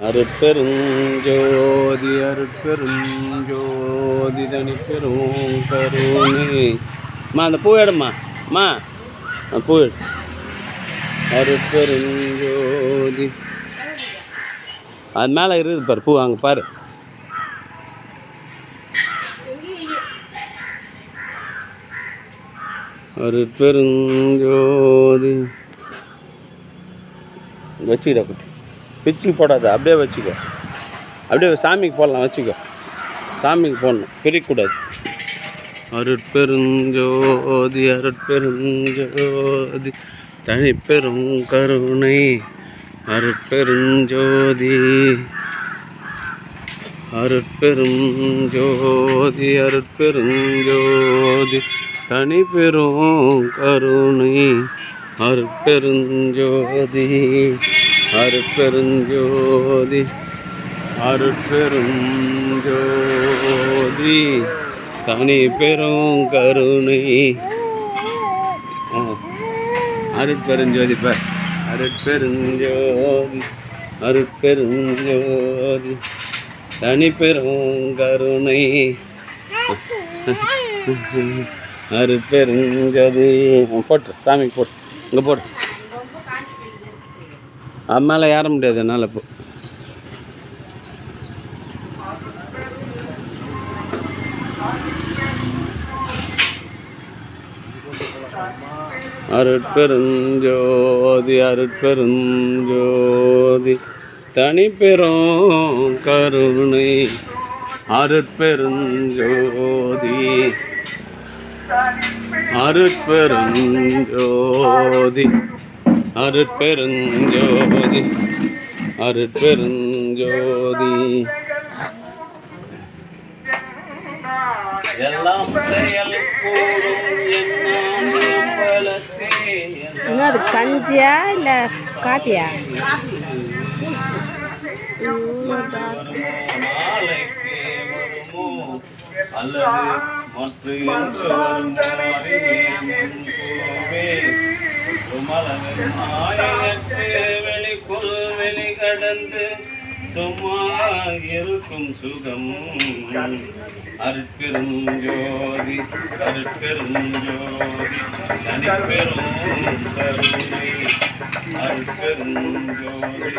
அருட்பெருஞ்சோதி அருட்பெருஞ்சோதி தனிப்பெரும் கருணை. அந்த பூ எடுமா பூ எடு. அருட்பெருஞ்சோதி அது மேலே இருக்குது பாரு பூ, அங்கே பாரு. அருட்பெருஞ்சோதி வச்சுக்கிட குட்டி, பிச்சு போடாத, அப்படியே வச்சுக்கோ. அப்படியே சாமிக்கு போடலாம், வச்சுக்கோ. சாமிக்கு போடணும், பிரிக்கக்கூடாது. அருட்பெருஞ்சோதி அருட்பெருஞ்சோதி தனிப்பெரும் கருணை. அருட்பெருஞ்சோதி அருட்பெருஞ்சோதி அருட்பெருஞ்சோதி தனிப்பெரும் கருணை. அருட்பெருஞ்சோதி அருட்பெருஞ்சோதி அருட்பெருஞ்சோதி தனிப்பெரும் கருணை. அருட்பெருஞ்சோதி பார். அருட்பெருஞ்சோதி அருட்பெருஞ்சோதி தனிப்பெரும் கருணை. அருட்பெருஞ்சோதி போட்டு சாமிக்கு போட்டு, இங்கே போட்டு. அது மேலே ஏற முடியாது என்னால். இப்போ அருட்பெருஞ்சோதி அருட்பெருஞ்சோதி தனிப்பெரும் கருணை. அருட்பெருஞ்சோதி அருட்பெருஞ்சோதி அருட்பெருஞ்சோதி அருட்பெருஞ்சோதி எல்லாம் செயல் கூடும் அது கஞ்சியா இல்லை காப்பியா? அல்லது மற்ற வெளிக்குள் வெளி கடந்து சும்மா இருக்கும் சுகம். அருட்பெருஞ்சோதி அருட்பெருஞ்சோதி தனிப்பெரும் கருணை. அருட்பெருஞ்சோதி.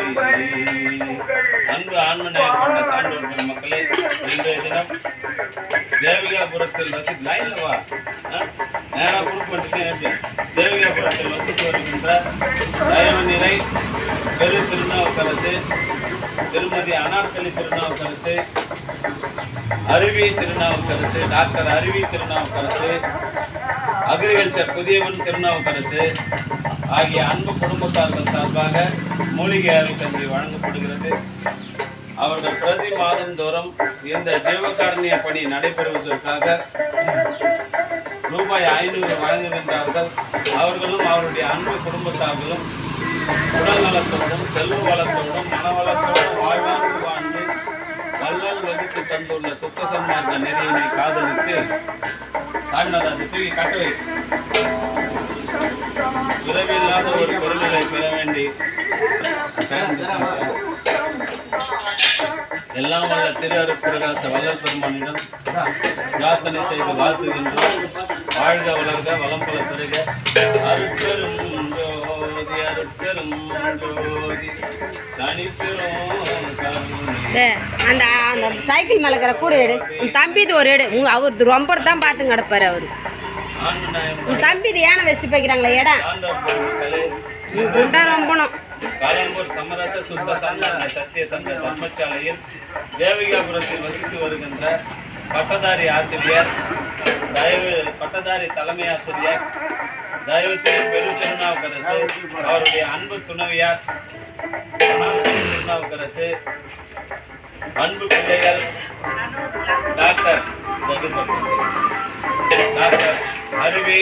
அன்பு ஆன்மநேயம் கொண்ட சான்றோர்கள் மக்களே, இன்றைய தினம் தேவிகாபுரத்தில் லைன்ல வா, நேராக கொடுப்பட்டு தேவிகாபுரத்தில் வசித்து வருகின்ற தயவு நிலை பெரு திருநாவுக்கரசு, திருமதி அனார்கலி திருநாவுக்கரசு, அருவி திருநாவுக்கரசு, டாக்டர் அருவி திருநாவுக்கரசு, அக்ரிகல்ச்சர் புதியவன் திருநாவுக்கரசு ஆகிய அன்பு குடும்பத்தார்கள் சார்பாக மூலிகை அருட்கஞ்சி வழங்கப்படுகிறது. அவர்கள் பிரதி மாதந்தோறும் இந்த ஜீவகாருண்ய பணி நடைபெறுவதற்காக ரூபாய் 500 வழங்குகின்றார்கள். அவர்களும் அவருடைய அன்பு குடும்பத்தார்களும் உடல் நலத்தோடும் செல்வ வளத்தோடும் மனவளத்தோடும் வாழ்வாங்கு வாழ்ந்து வள்ளல் வகுத்து தந்துள்ள சுத்த சன்மார்க்க நெறியினை காதலித்து தாழ்ந்தது அது தூக்கி கட்டவை உதவியில்லாத ஒரு பொருள்களை பெற வேண்டி எல்லாம் வல்ல திரு அருட்பிரகாச வள்ளல் பெருமானிடம் பிரார்த்தனை செய்து வாழ்த்துகின்றோம். வாழ்க வளர்க வளம் பல பெருக. அருட்பெருஞ்சோதி அருட்பெருஞ்சோதி தனிப்பெரும். அந்த அந்த சைக்கிள் மேலே இருக்கிற கூட எடு. தம்பி இது ஒரு எடு. அவர் ரொம்ப தான் பார்த்து கிடப்பாரு. அவரு தம்பி இது ஏன வச்சுட்டு போய்க்கிறாங்களே இடம் ரொம்பணும். காலம்பூர் சமரச சுத்த சங்க சத்திய சங்க தர்மசாலையில் தேவிகாபுரத்தில் வசித்து வருகின்ற பட்டதாரி ஆசிரியர், பட்டதாரி தலைமை ஆசிரியர் தயவுத்திரு பெரு திருநாவுக்கரசு, அவருடைய அன்பு துணைவியார் திருநாவுக்கரசு, அன்பு பிள்ளைகள் டாக்டர் அருவி,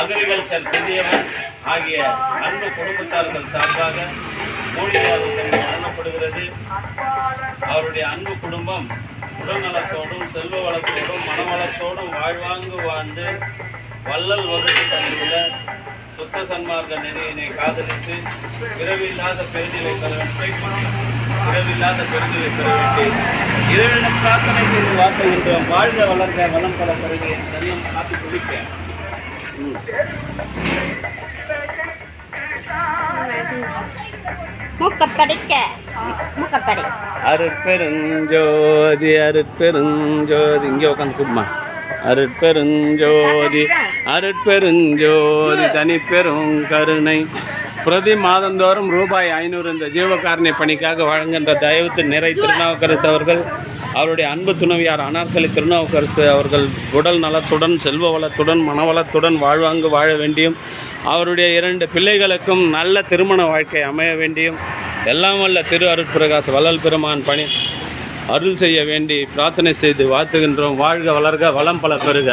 அக்ரிகல்ச்சர் புதியவன் ஆகிய அன்பு குடும்பத்தார்கள் சார்பாக மூலிகை அருட்கஞ்சி வழங்கப்படுகிறது. அவருடைய அன்பு குடும்பம் உடல்நலத்தோடும் செல்வ வளத்தோடும் மனவளத்தோடும் வாழ்வாங்கு வாழ்ந்து வள்ளல் வகுத்து தந்துள்ள சுத்த சன்மார்க்க நெறியினை காதலித்து பிறவில்லாத பெருநிலை பெற வேண்டும். பிறவில்லாத பெருநிலை பெற வேண்டி இறைவனிடம் பிரார்த்தனை செய்து வாழ்த்துகின்றோம். வாழ்க வளர்க வளம் பல பெருக என் தன்னம் காத்து குடிப்பேன். மூக்கத்தடிக்க மூக்கத்தடி அருட்பெருஞ்சோதி அருட்பெருஞ்சோதி இங்கே உட்காந்து கூப்பிடுமா. அருட்பெருஞ்சோதி அருட்பெருஞ்சோதி தனிப்பெரும் கருணை பிரதி மாதந்தோறும் ரூபாய் 500 இந்த ஜீவகாருண்ய பணிக்காக வழங்குகின்ற தயவுத்து நிறை திருநாவுக்கரசு அவர்கள் அவருடைய அன்பு துணைவியார் அனார்கலி திருநாவுக்கரசு அவர்கள் உடல் நலத்துடன் செல்வ வளத்துடன் மனவளத்துடன் வாழ்வாங்கு வாழ வேண்டியும் அவருடைய 2 பிள்ளைகளுக்கும் நல்ல திருமண வாழ்க்கை அமைய வேண்டியும் எல்லாம் வல்ல திரு அருட்பிரகாச வள்ளல் பெருமான் பணி அருள் செய்ய வேண்டி பிரார்த்தனை செய்து வாழ்த்துகின்றோம். வாழ்க வளர்க வளம் பல பெருக.